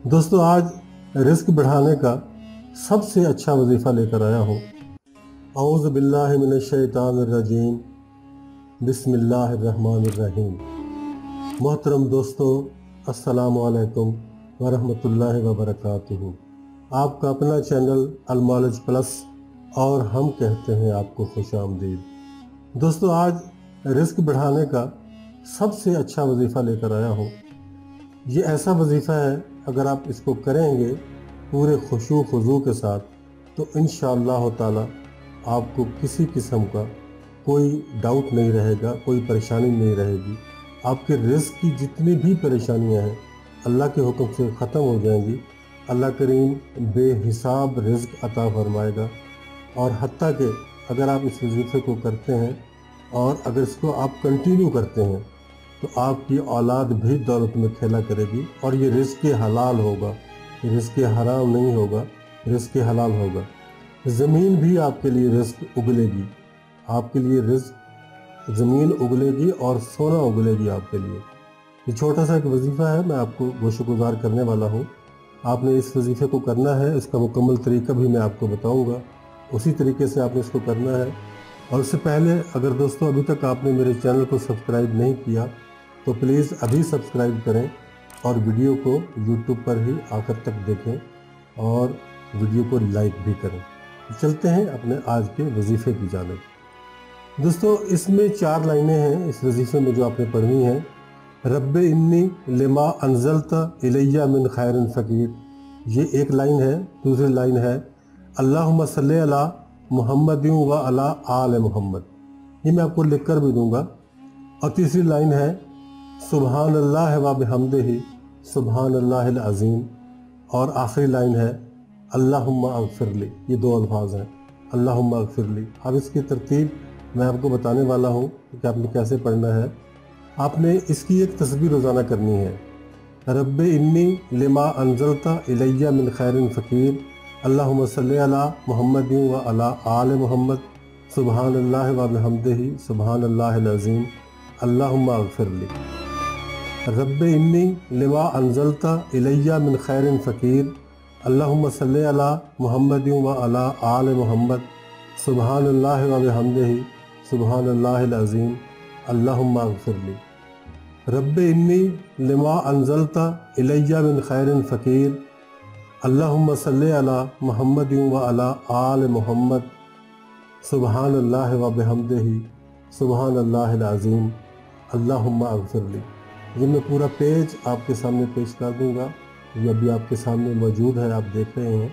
दोस्तों आज रिस्क बढ़ाने का सबसे अच्छा वजीफ़ा लेकर आया हूँ। औज़ु बिल्लाहि मिनश शैतानिर रजीम, बिस्मिल्लाहिर्रहमानिर्रहीम। मोहतरम दोस्तों, अस्सलामु अलैकुम वरहमतुल्लाहि वबरकातुहू। आपका अपना चैनल अलमौलेज प्लस और हम कहते हैं आपको खुशामदीद। दोस्तों आज रिस्क बढ़ाने का सबसे अच्छा वजीफ़ा लेकर आया हूँ। ये ऐसा वजीफ़ा है, अगर आप इसको करेंगे पूरे खुशू खुजू के साथ तो इंशाअल्लाह ताला आपको किसी किस्म का कोई डाउट नहीं रहेगा, कोई परेशानी नहीं रहेगी। आपके रिस्क की जितनी भी परेशानियां हैं अल्लाह के हुक्म से ख़त्म हो जाएंगी। अल्लाह करीम बेहिसाब रिस्क अता फरमाएगा। और हत्ता कि अगर आप इस वजीफ़े को करते हैं और अगर इसको आप कंटिन्यू करते हैं तो आपकी औलाद भी दौलत में खेला करेगी। और ये रिस्क हलाल होगा, रिस्क हराम नहीं होगा, रिस्क हलाल होगा। ज़मीन भी आपके लिए रिस्क उगलेगी, आपके लिए रिस्क ज़मीन उगलेगी और सोना उगलेगी आपके लिए। ये छोटा सा एक वजीफ़ा है, मैं आपको गोशगुजार करने वाला हूँ। आपने इस वजीफ़े को करना है, इसका मुकम्मल तरीका भी मैं आपको बताऊँगा, उसी तरीके से आपने इसको करना है। और उससे पहले अगर दोस्तों अभी तक आपने मेरे चैनल को सब्सक्राइब नहीं किया तो प्लीज़ अभी सब्सक्राइब करें और वीडियो को यूट्यूब पर ही आखिर तक देखें और वीडियो को लाइक भी करें। चलते हैं अपने आज के वजीफ़े की जानिब। दोस्तों इसमें 4 लाइनें हैं इस वजीफ़े में जो आपने पढ़नी है। रब्बे इन्नी लिमा अंज़लता इलैया मिन खैरिन फ़कीर, ये एक लाइन है। दूसरी लाइन है अल्लाहुम्मा सल्ली अला मुहम्मद व अला आल मोहम्मद, ये मैं आपको लिख कर भी दूंगा। और तीसरी लाइन है सुबहान अल्लाह व बिहम्दिही सुबहान अल्लाहिल अज़ीम। और आखिरी लाइन है अल्लाहुम्मा अग़फ़िरली, ये 2 अल्फाज हैं, अल्लाहुम्मा अग़फ़िरली। अब इसकी तरतीब मैं आपको बताने वाला हूँ कि आपने कैसे पढ़ना है। आपने इसकी एक तस्बीह रोज़ाना करनी है। रब्बे इन्नी लिमा अंज़लता इलैया मिन खैरिन फ़कीर, अल्लाहुम्मा सल्ली अला मुहम्मद व अला आल मोहम्मद सुबहान अल्लाह व बिहम्दिही सुबहान अल्लाहिल अज़ीम, अल्लाहुम्मा अग़फ़िरली। रब्बे इन्नी लिमा अंज़लता इलैया मिन खैरिन फ़कीर, अल्लाहुम्मा सल्ली अला मुहम्मद व अला आल मोहम्मद सुबहान अल्लाह व बिहम्दिही सुबहान अल्लाहिल अज़ीम, अल्लाहुम्मा अग़फ़िरली। रब्बे इन्नी लिमा अंज़लता इलैया मिन खैरिन फ़कीर, अल्लाहुम्मा सल्ली अला मुहम्मद व अला आल मोहम्मद सुबहान अल्लाह व बिहम्दिही सुबहान अल्लाहिल अज़ीम, अल्लाहुम्मा अग़फ़िरली। ये मैं पूरा पेज आपके सामने पेश कर दूंगा, ये अभी आपके सामने मौजूद है, आप देख रहे हैं।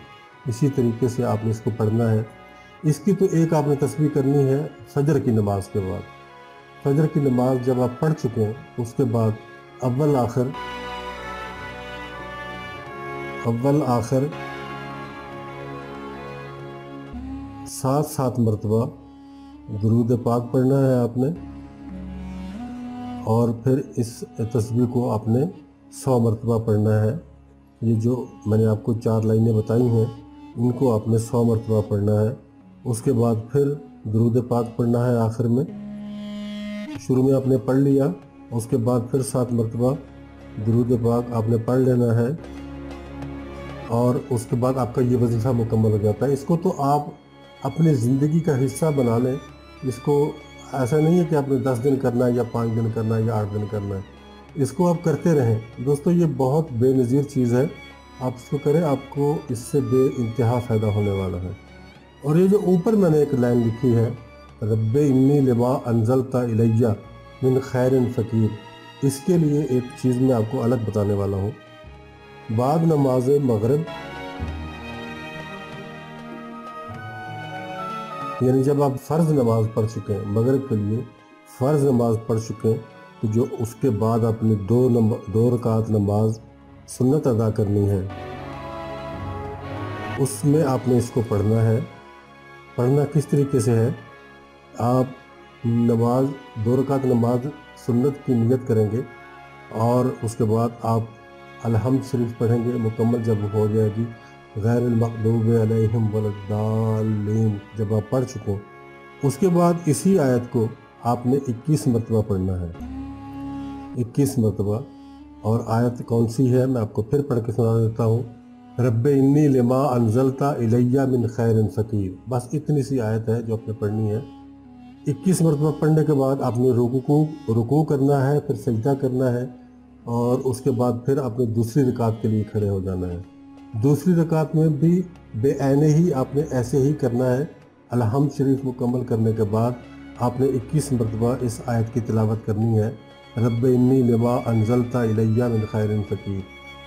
इसी तरीके से आपने इसको पढ़ना है। इसकी तो एक आपने तस्बीह करनी है फजर की नमाज के बाद। फजर की नमाज जब आप पढ़ चुके हैं उसके बाद अव्वल आखिर 7 मरतबा दुरूद पाक पढ़ना है आपने। और फिर इस तस्बीह को आपने 100 मरतबा पढ़ना है। ये जो मैंने आपको 4 लाइनें बताई हैं इनको आपने 100 मरतबा पढ़ना है। उसके बाद फिर दुरूद पाक पढ़ना है आखिर में। शुरू में आपने पढ़ लिया, उसके बाद फिर 7 मरतबा दुरूद पाक आपने पढ़ लेना है और उसके बाद आपका ये वजीफ़ा मुकम्मल हो जाता है। इसको तो आप अपनी ज़िंदगी का हिस्सा बना लें। इसको ऐसा नहीं है कि आपने 10 दिन करना है या 5 दिन करना है या 8 दिन करना है, इसको आप करते रहें। दोस्तों ये बहुत बेनज़ीर चीज़ है, आप इसको करें, आपको इससे बेइंतहा फ़ायदा होने वाला है। और ये जो ऊपर मैंने एक लाइन लिखी है रब्बे इन्नी लिमा अंज़लता इलैया मिन खैरिन फ़कीर, इसके लिए एक चीज़ मैं आपको अलग बताने वाला हूँ। बाद नमाज मगरिब, यानी जब आप फ़र्ज़ नमाज पढ़ चुके हैं, मगरिब के लिए फ़र्ज़ नमाज पढ़ चुके हैं, तो जो उसके बाद आपने 2 रकात नमाज सुन्नत अदा करनी है, उसमें आपने इसको पढ़ना है। पढ़ना किस तरीके से है, आप 2 रकात नमाज सुन्नत की नियत करेंगे और उसके बाद आप अलहम्द शरीफ पढ़ेंगे मुकम्मल। जब हो जाएगी गैरिल मग़दूबि अलैहिम वलद्दाल्लीन, जब आप पढ़ चुके हैं, उसके बाद इसी आयत को आपने 21 मरतबा पढ़ना है। 21 मरतबा اور آیت کون سی ہے میں آپ کو پھر پڑھ کے سنا دیتا ہوں۔ رب انی لما انزلتا الیہ من خیر فقیر، بس اتنی سی آیت ہے جو آپ نے پڑھنی ہے۔ 21 مرتبہ پڑھنے کے بعد آپ نے رکوع کرنا ہے، پھر سجدہ کرنا ہے، اور اس کے بعد پھر آپ نے دوسری رکعت کے لیے کھڑے ہو جانا ہے۔ دوسری رکعت میں بھی بے عینے ہی آپ نے ایسے ہی کرنا ہے۔ الحمد شریف مکمل کرنے کے بعد آپ نے 21 مرتبہ اس آیت کی تلاوت کرنی ہے، رب انی لما انزلتا الیہ من خیر فقیر۔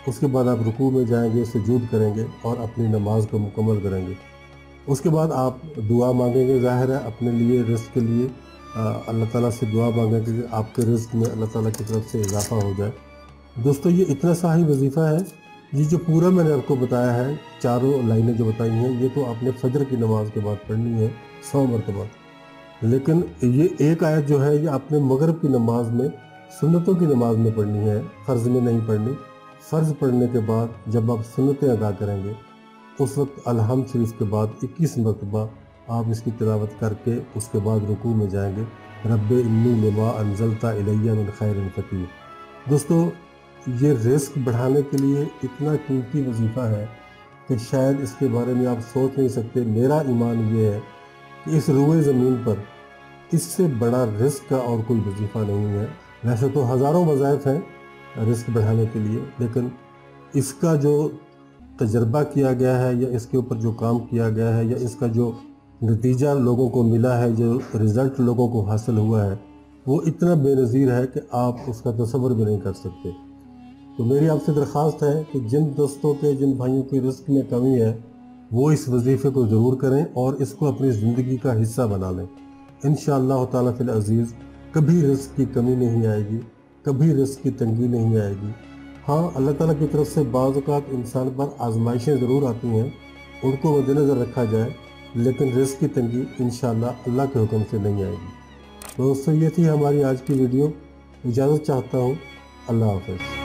اس کے بعد آپ رکوع میں جائیں گے، سجود کریں گے اور اپنی نماز کو مکمل کریں گے۔ اس کے بعد آپ دعا مانگیں گے، ظاہر ہے اپنے لیے رزق کے لیے اللہ تعالیٰ سے دعا مانگیں گے کہ آپ کے رزق میں اللہ تعالیٰ کی طرف سے اضافہ ہو جائے۔ دوستو یہ اتنا سا ہی وظیفہ ہے، یہ جو پورا میں نے آپ کو بتایا ہے، چاروں لائنیں جو بتائی ہیں، یہ تو آپ نے فجر کی نماز کے بعد پڑھنی ہے 100 مرتبہ۔ لیکن یہ ایک آیت جو ہے یہ آپ نے مغرب کی نماز میں، سنتوں کی نماز میں پڑھنی ہے، فرض میں نہیں پڑھنی۔ فرض پڑھنے کے بعد جب آپ سنتیں ادا کریں گے اس وقت الحمد شریف کے بعد 21 مرتبہ آپ اس کی تلاوت کر کے اس کے بعد رکوع میں جائیں گے، رب انی لما انزلتا الیہ من خیر فقیر۔ دوستو یہ رزق بڑھانے کے لیے اتنا قیمتی وظیفہ ہے کہ شاید اس کے بارے میں آپ سوچ نہیں سکتے۔ میرا ایمان یہ ہے کہ اس روئے زمین پر اس سے بڑا رزق کا اور کوئی وظیفہ نہیں ہے۔ ویسے تو ہزاروں وظائف ہیں رزق بڑھانے کے لیے، لیکن اس کا جو تجربہ کیا گیا ہے یا اس کے اوپر جو کام کیا گیا ہے یا اس کا جو نتیجہ لوگوں کو ملا ہے، جو رزلٹ لوگوں کو حاصل ہوا ہے، وہ اتنا بے نظیر ہے کہ آپ اس کا تصور بھی نہیں کر سکتے۔ تو میری آپ سے درخواست ہے کہ جن دوستوں کے، جن بھائیوں کے رزق میں کمی ہے، وہ اس وظیفے کو ضرور کریں اور اس کو اپنی زندگی کا حصہ بنا لیں۔ انشاءاللہ تعالیٰ فی العزیز کبھی رزق کی کمی نہیں آئے گی، کبھی رزق کی تنگی نہیں آئے گی۔ ہاں اللہ تعالیٰ کی طرف سے بعض اوقات انسان پر آزمائشیں ضرور آتی ہیں، ان کو مد نظر رکھا جائے، لیکن رزق کی تنگی انشاءاللہ اللہ کے حکم سے نہیں آئے گی۔ دوستو یہ تھی ہماری آج کی ویڈیو، اجازت چاہتا ہوں، اللہ حافظ۔